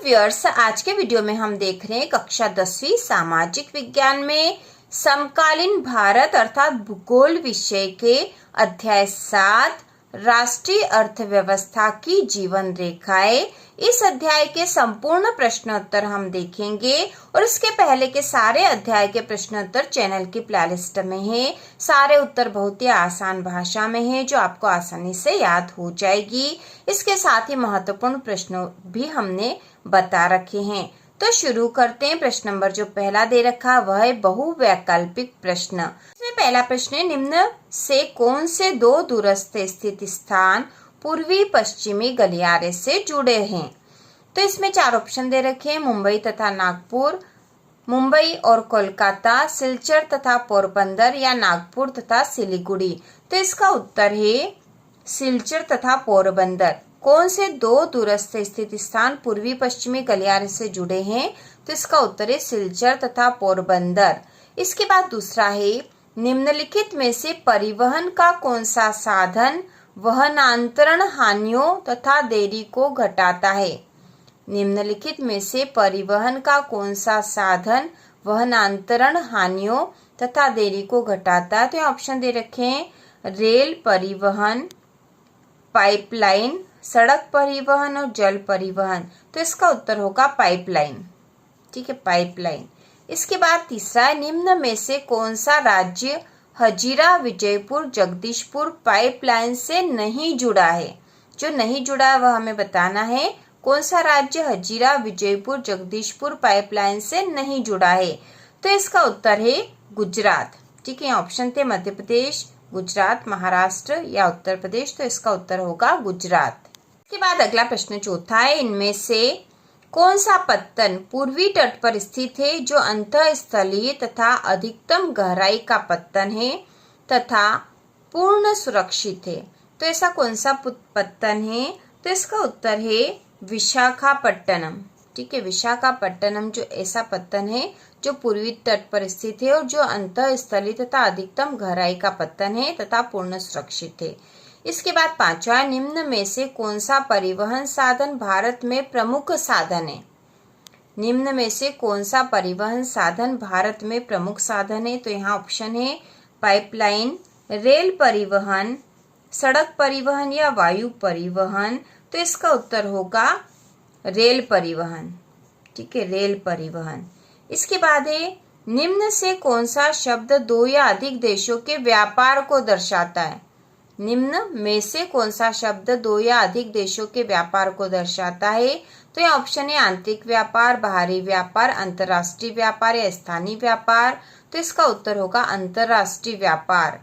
Viewers, आज के video में हम देख रहे हैं कक्षा 10वीं सामाजिक विज्ञान में समकालीन भारत अर्थात भूगोल विषय के अध्याय 7 राष्ट्रीय अर्थव्यवस्था की जीवन रेखाएं। इस अध्याय के संपूर्ण प्रश्नोत्तर हम देखेंगे और इसके पहले के सारे अध्याय के प्रश्नोत्तर चैनल की प्लेलिस्ट में है। सारे उत्तर बहुत ही आसान भाषा में है जो आपको आसानी से याद हो जाएगी। इसके साथ ही महत्वपूर्ण प्रश्नों भी हमने बता रखे हैं। तो शुरू करते हैं। प्रश्न नंबर जो पहला दे रखा वह है बहुवैकल्पिक प्रश्न। इसमें पहला प्रश्न है, निम्न से कौन से दो दूरस्थ स्थित स्थान पूर्वी पश्चिमी गलियारे से जुड़े हैं? तो इसमें 4 ऑप्शन दे रखे हैं, मुंबई तथा नागपुर, मुंबई और कोलकाता, सिलचर तथा पोरबंदर या नागपुर तथा सिलीगुड़ी। तो इसका उत्तर है सिलचर तथा पोरबंदर। कौन से दो दूरस्थ स्थित स्थान पूर्वी पश्चिमी गलियारे से जुड़े हैं? तो इसका उत्तर है सिलचर तथा पोरबंदर। इसके बाद दूसरा है, निम्नलिखित में से परिवहन का कौन सा साधन वहनांतरण हानियों तथा देरी को घटाता है? निम्नलिखित में से परिवहन का कौन सा साधन वहनांतरण हानियों तथा देरी को घटाता है? तो ऑप्शन दे रखे हैं, रेल परिवहन, पाइपलाइन, सड़क परिवहन और जल परिवहन। तो इसका उत्तर होगा पाइपलाइन। ठीक है, पाइपलाइन। इसके बाद तीसरा है, निम्न में से कौन सा राज्य हजीरा विजयपुर जगदीशपुर पाइपलाइन से नहीं जुड़ा है? जो नहीं जुड़ा है वह हमें बताना है। कौन सा राज्य हजीरा विजयपुर जगदीशपुर पाइपलाइन से नहीं जुड़ा है? तो इसका उत्तर है गुजरात। ठीक है, ऑप्शन थे मध्य प्रदेश, गुजरात, महाराष्ट्र या उत्तर प्रदेश। तो इसका उत्तर होगा गुजरात। इसके बाद अगला प्रश्न चौथा है, इनमें से कौन सा पत्तन पूर्वी तट पर स्थित है जो अंतःस्थलीय तथा अधिकतम गहराई का पत्तन है तथा पूर्ण सुरक्षित है? तो ऐसा कौन सा पत्तन है? तो इसका उत्तर है विशाखापट्टनम। ठीक है, विशाखापट्टनम जो ऐसा पत्तन है जो पूर्वी तट पर स्थित है और जो अंतःस्थलीय तथा अधिकतम गहराई का पत्तन है तथा पूर्ण सुरक्षित है। इसके बाद पांचवा, निम्न में से कौन सा परिवहन साधन भारत में प्रमुख साधन है? निम्न में से कौन सा परिवहन साधन भारत में प्रमुख साधन है? तो यहाँ ऑप्शन है पाइपलाइन, रेल परिवहन, सड़क परिवहन या वायु परिवहन। तो इसका उत्तर होगा रेल परिवहन। ठीक है, रेल परिवहन। इसके बाद है, निम्न से कौन सा शब्द दो या अधिक देशों के व्यापार को दर्शाता है? निम्न में से कौन सा शब्द दो या अधिक देशों के व्यापार को दर्शाता है? तो यह ऑप्शन है आंतरिक व्यापार, बाहरी व्यापार, अंतर्राष्ट्रीय व्यापार या स्थानीय व्यापार। तो इसका उत्तर होगा अंतर्राष्ट्रीय व्यापार।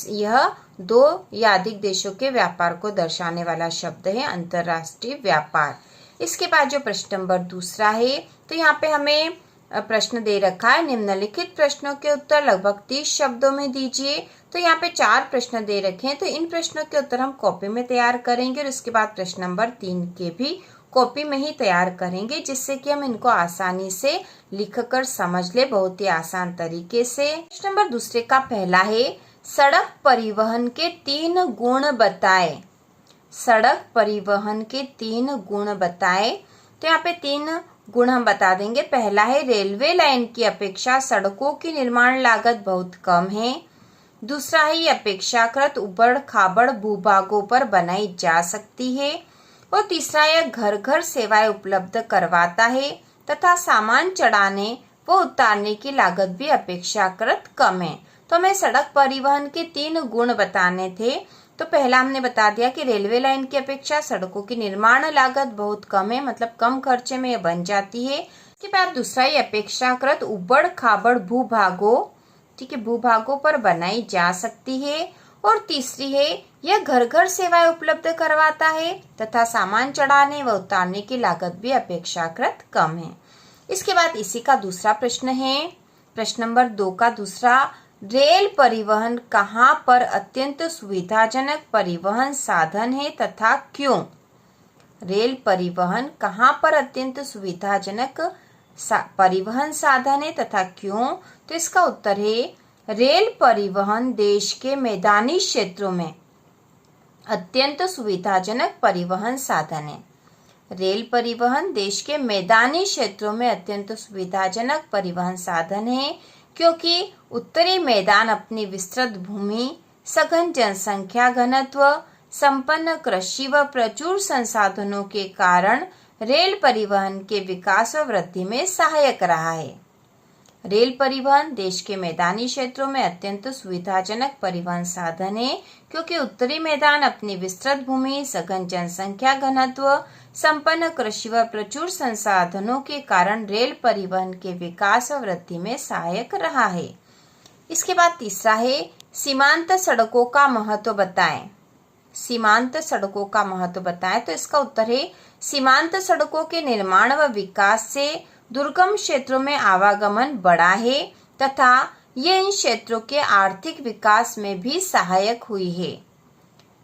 यह दो या अधिक देशों के व्यापार को दर्शाने वाला शब्द है अंतर्राष्ट्रीय व्यापार। इसके बाद जो प्रश्न नंबर दूसरा है, तो यहाँ पे हमें प्रश्न दे रखा है, निम्नलिखित प्रश्नों के उत्तर लगभग 30 शब्दों में दीजिए। तो यहाँ पे 4 प्रश्न दे रखे हैं, तो इन प्रश्नों के उत्तर हम कॉपी में तैयार करेंगे और इसके बाद प्रश्न नंबर 3 के भी कॉपी में ही तैयार करेंगे, जिससे कि हम इनको आसानी से लिखकर समझ ले, बहुत ही आसान तरीके से। प्रश्न नंबर दूसरे का पहला है, सड़क परिवहन के 3 गुण बताए। सड़क परिवहन के 3 गुण बताए। तो यहाँ पे 3 गुण हम बता देंगे। पहला है, रेलवे लाइन की अपेक्षा सड़कों की निर्माण लागत बहुत कम है। दूसरा है, ये अपेक्षाकृत उबड़ खाबड़ भूभागों पर बनाई जा सकती है। और तीसरा, यह घर घर सेवाएं उपलब्ध करवाता है तथा सामान चढ़ाने व उतारने की लागत भी अपेक्षाकृत कम है। तो हमें सड़क परिवहन के 3 गुण बताने थे। तो पहला हमने बता दिया कि रेलवे लाइन की अपेक्षा सड़कों की निर्माण लागत बहुत कम है, मतलब कम खर्चे में यह बन जाती है। इसके बाद दूसरा, ये अपेक्षाकृत उबड़ खाबड़ भूभागों, ठीक है, भूभागों पर बनाई जा सकती है। और तीसरी है, यह घर घर सेवाएं उपलब्ध करवाता है तथा सामान चढ़ाने व उतारने की लागत भी अपेक्षाकृत कम है। इसके बाद इसी का दूसरा प्रश्न है, प्रश्न नंबर 2 का दूसरा, रेल परिवहन कहाँ पर अत्यंत सुविधाजनक परिवहन साधन है तथा क्यों? रेल परिवहन कहाँ पर अत्यंत सुविधाजनक परिवहन साधन है तथा क्यों? तो इसका उत्तर है, रेल परिवहन देश के मैदानी क्षेत्रों में अत्यंत सुविधाजनक परिवहन साधन है। रेल परिवहन देश के मैदानी क्षेत्रों में अत्यंत सुविधाजनक परिवहन साधन है, क्योंकि उत्तरी मैदान अपनी विस्तृत भूमि, सघन जनसंख्या घनत्व, संपन्न कृषि व प्रचुर संसाधनों के कारण रेल परिवहन के विकास व वृद्धि में सहायक रहा है। रेल परिवहन देश के मैदानी क्षेत्रों में अत्यंत सुविधाजनक परिवहन साधन है, क्योंकि उत्तरी मैदान अपनी विस्तृत भूमि, सघन जनसंख्या घनत्व, संपन्न कृषि व प्रचुर संसाधनों के कारण रेल परिवहन के विकास व वृद्धि में सहायक रहा है। इसके बाद तीसरा है सीमांत सड़कों का महत्व बताएं। सीमांत सड़कों का महत्व बताएं, तो इसका उत्तर है सीमांत सड़कों के निर्माण व विकास से दुर्गम क्षेत्रों में आवागमन बढ़ा है तथा ये इन क्षेत्रों के आर्थिक विकास में भी सहायक हुई है।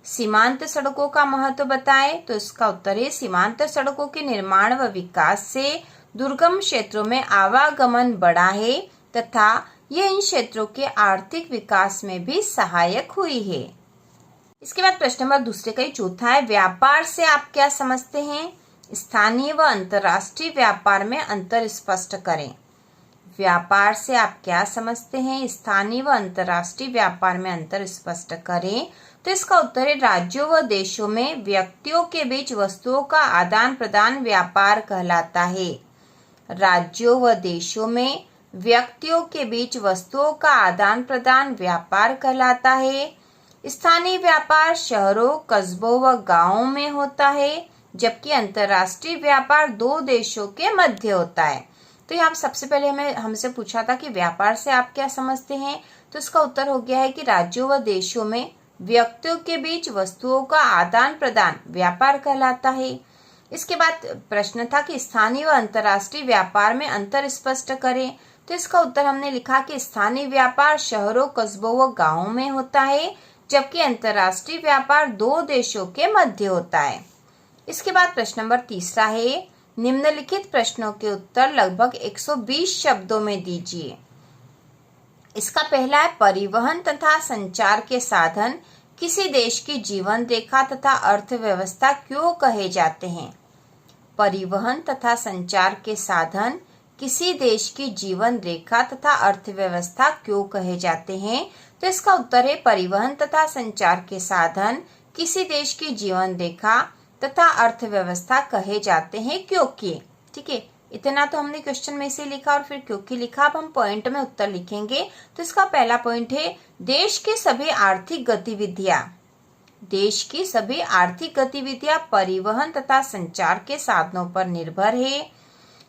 सीमांत सड़कों का महत्व बताएं, तो इसका उत्तर है सीमांत सड़कों के निर्माण व विकास से दुर्गम क्षेत्रों में आवागमन बढ़ा है तथा ये इन क्षेत्रों के आर्थिक विकास में भी सहायक हुई है। इसके बाद प्रश्न नंबर दूसरे का चौथा है, व्यापार से आप क्या समझते हैं? स्थानीय व अंतर्राष्ट्रीय व्यापार में अंतर स्पष्ट करें। व्यापार से आप क्या समझते हैं? स्थानीय व अंतर्राष्ट्रीय व्यापार में अंतर स्पष्ट करें। तो इसका उत्तर है राज्यों व देशों में व्यक्तियों के बीच वस्तुओं का आदान प्रदान व्यापार कहलाता है। राज्यों व देशों में व्यक्तियों के बीच वस्तुओं का आदान प्रदान व्यापार कहलाता है। स्थानीय व्यापार शहरों, कस्बों व गांवों में होता है, जबकि अंतर्राष्ट्रीय व्यापार दो देशों के मध्य होता है। तो यहाँ सबसे पहले हमसे पूछा था कि व्यापार से आप क्या समझते हैं, तो इसका उत्तर हो गया है कि राज्यों व देशों में व्यक्तियों के बीच वस्तुओं का आदान प्रदान व्यापार कहलाता है। इसके बाद प्रश्न था कि स्थानीय व अंतर्राष्ट्रीय व्यापार में अंतर स्पष्ट करें। तो इसका उत्तर हमने लिखा कि स्थानीय व्यापार शहरों, कस्बों व गांवों में होता है, जबकि अंतर्राष्ट्रीय व्यापार दो देशों के मध्य होता है। इसके बाद प्रश्न नंबर तीसरा है, निम्नलिखित प्रश्नों के उत्तर लगभग 120 शब्दों में दीजिए। इसका पहला है, परिवहन तथा संचार के साधन किसी देश की जीवन रेखा तथा अर्थव्यवस्था क्यों कहे जाते हैं? परिवहन तथा संचार के साधन किसी देश की जीवन रेखा तथा अर्थव्यवस्था क्यों कहे जाते हैं? तो इसका उत्तर है परिवहन तथा संचार के साधन किसी देश की जीवन रेखा तथा अर्थव्यवस्था कहे जाते हैं क्योंकि। ठीक है, इतना तो हमने क्वेश्चन में से लिखा और फिर क्योंकि लिखा। अब हम पॉइंट में उत्तर लिखेंगे। तो इसका पहला पॉइंट है, देश की सभी आर्थिक गतिविधियां परिवहन तथा संचार के साधनों पर निर्भर है।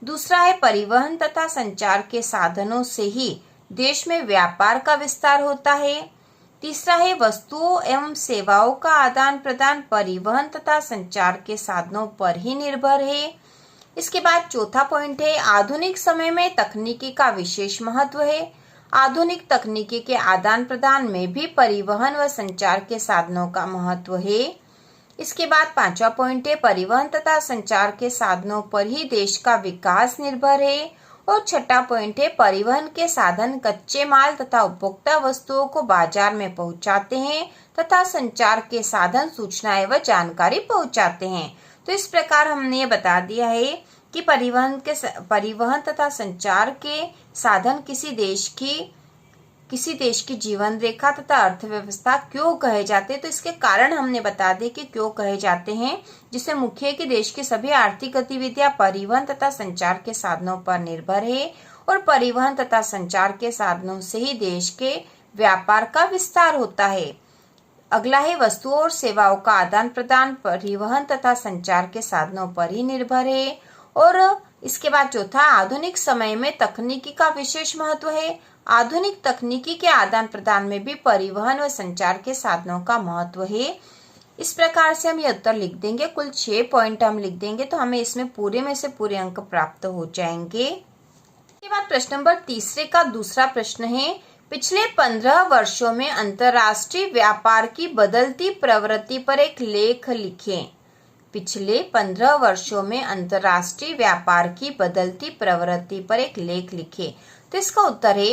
दूसरा है, परिवहन तथा संचार के साधनों से ही देश में व्यापार का विस्तार होता है। तीसरा है, वस्तुओं एवं सेवाओं का आदान प्रदान परिवहन तथा संचार के साधनों पर ही निर्भर है। इसके बाद चौथा पॉइंट है, आधुनिक समय में तकनीकी का विशेष महत्व है। आधुनिक तकनीकी के आदान प्रदान में भी परिवहन व संचार के साधनों का महत्व है। इसके बाद पांचवा पॉइंट है, परिवहन तथा संचार के साधनों पर ही देश का विकास निर्भर है। और छठा पॉइंट है, परिवहन के साधन कच्चे माल तथा उपभोक्ता वस्तुओं को बाजार में पहुंचाते हैं तथा संचार के साधन सूचनाएं व जानकारी पहुंचाते हैं। तो इस प्रकार हमने ये बता दिया है कि परिवहन तथा संचार के साधन किसी देश की जीवन रेखा तथा अर्थव्यवस्था क्यों कहे जाते हैं। तो इसके कारण हमने बता दिए कि क्यों कहे जाते हैं, जिससे मुख्य है कि देश की सभी आर्थिक गतिविधियां परिवहन तथा संचार के साधनों पर निर्भर है और परिवहन तथा संचार के साधनों से ही देश के व्यापार का विस्तार होता है। अगला है, वस्तुओं और सेवाओं का आदान प्रदान परिवहन तथा संचार के साधनों पर ही निर्भर है। और इसके बाद चौथा, आधुनिक समय में तकनीकी का विशेष महत्व है। आधुनिक तकनीकी के आदान प्रदान में भी परिवहन व संचार के साधनों का महत्व है। इस प्रकार से हम ये उत्तर लिख देंगे। कुल 6 पॉइंट हम लिख देंगे तो हमें इसमें पूरे में से पूरे अंक प्राप्त हो जाएंगे। इसके बाद प्रश्न नंबर तीसरे का दूसरा प्रश्न है, पिछले 15 वर्षों में अंतर्राष्ट्रीय व्यापार की बदलती प्रवृत्ति पर एक लेख लिखें। पिछले 15 वर्षों में अंतर्राष्ट्रीय व्यापार की बदलती प्रवृत्ति पर एक लेख लिखें। तो इसका उत्तर है,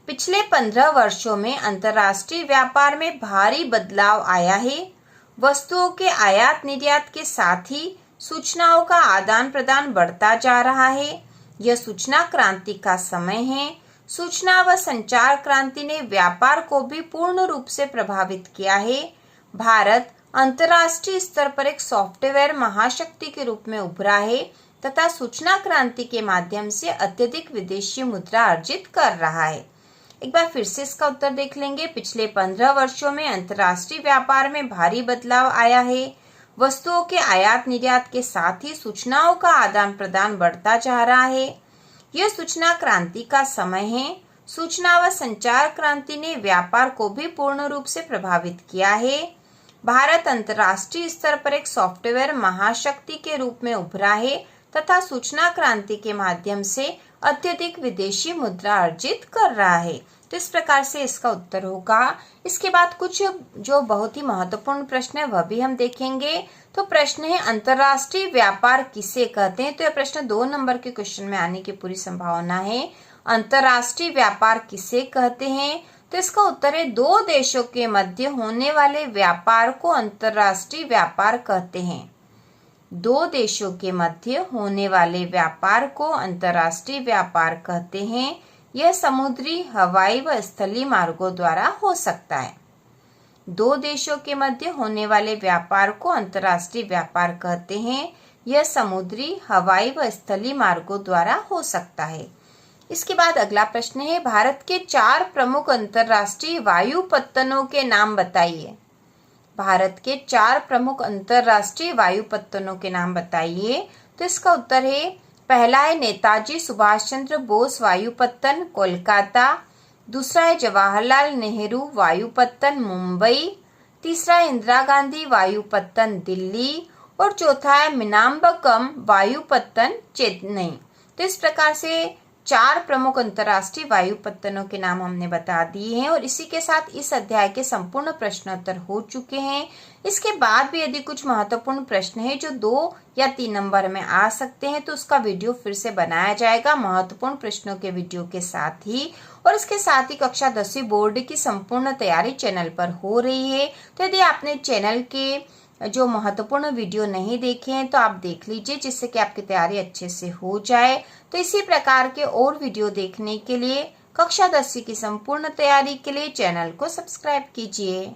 पिछले 15 वर्षों में अंतर्राष्ट्रीय व्यापार में भारी बदलाव आया है। वस्तुओं के आयात निर्यात के साथ ही सूचनाओं का आदान प्रदान बढ़ता जा रहा है। यह सूचना क्रांति का समय है। सूचना व संचार क्रांति ने व्यापार को भी पूर्ण रूप से प्रभावित किया है। भारत अंतर्राष्ट्रीय स्तर पर एक सॉफ्टवेयर महाशक्ति के रूप में उभरा है तथा सूचना क्रांति के माध्यम से अत्यधिक विदेशी मुद्रा अर्जित कर रहा है। एक बार फिर से इसका उत्तर देख लेंगे। पिछले 15 वर्षों में अंतर्राष्ट्रीय व्यापार में भारी बदलाव आया है। वस्तुओं के आयात निर्यात के साथ ही सूचनाओं का आदान प्रदान बढ़ता जा रहा है। यह सूचना क्रांति का समय है। सूचना व संचार क्रांति ने व्यापार को भी पूर्ण रूप से प्रभावित किया है। भारत अंतर्राष्ट्रीय स्तर पर एक सॉफ्टवेयर महाशक्ति के रूप में उभरा है तथा सूचना क्रांति के माध्यम से अत्यधिक विदेशी मुद्रा अर्जित कर रहा है। तो इस प्रकार से इसका उत्तर होगा। इसके बाद कुछ जो बहुत ही महत्वपूर्ण प्रश्न है वह भी हम देखेंगे। तो प्रश्न है अंतर्राष्ट्रीय व्यापार किसे कहते हैं। तो यह प्रश्न 2 नंबर के क्वेश्चन में आने की पूरी संभावना है। अंतर्राष्ट्रीय व्यापार किसे कहते हैं। तो इसका उत्तर है 2 देशों के मध्य होने वाले व्यापार को अंतर्राष्ट्रीय व्यापार कहते हैं। 2 देशों के मध्य होने वाले व्यापार को अंतर्राष्ट्रीय व्यापार कहते हैं। यह समुद्री, हवाई व स्थलीय मार्गों द्वारा हो सकता है। 2 देशों के मध्य होने वाले व्यापार को अंतर्राष्ट्रीय व्यापार कहते हैं। यह समुद्री, हवाई व स्थलीय मार्गों द्वारा हो सकता है। इसके बाद अगला प्रश्न है भारत के 4 प्रमुख अंतर्राष्ट्रीय वायु पत्तनों के नाम बताइए। भारत के 4 प्रमुख अंतर्राष्ट्रीय वायु पत्तनों के नाम बताइए। तो इसका उत्तर है पहला है नेताजी सुभाष चंद्र बोस वायुपत्तन कोलकाता, दूसरा है जवाहरलाल नेहरू वायुपत्तन मुंबई, तीसरा है इंदिरा गांधी वायुपत्तन दिल्ली और चौथा है मिनाम्बकम वायुपत्तन चेन्नई। तो इस प्रकार से 4 प्रमुख अंतर्राष्ट्रीय वायुपत्तनों के नाम हमने बता दिए हैं और इसी के साथ इस अध्याय के संपूर्ण प्रश्नोत्तर हो चुके हैं। इसके बाद भी यदि कुछ महत्वपूर्ण प्रश्न है जो 2 या 3 नंबर में आ सकते हैं तो उसका वीडियो फिर से बनाया जाएगा महत्वपूर्ण प्रश्नों के वीडियो के साथ ही। और इसके साथ ही कक्षा 10वीं बोर्ड की संपूर्ण तैयारी चैनल पर हो रही है। तो यदि आपने चैनल के जो महत्वपूर्ण वीडियो नहीं देखे हैं तो आप देख लीजिए जिससे कि आपकी तैयारी अच्छे से हो जाए। तो इसी प्रकार के और वीडियो देखने के लिए कक्षा 10वीं की संपूर्ण तैयारी के लिए चैनल को सब्सक्राइब कीजिए।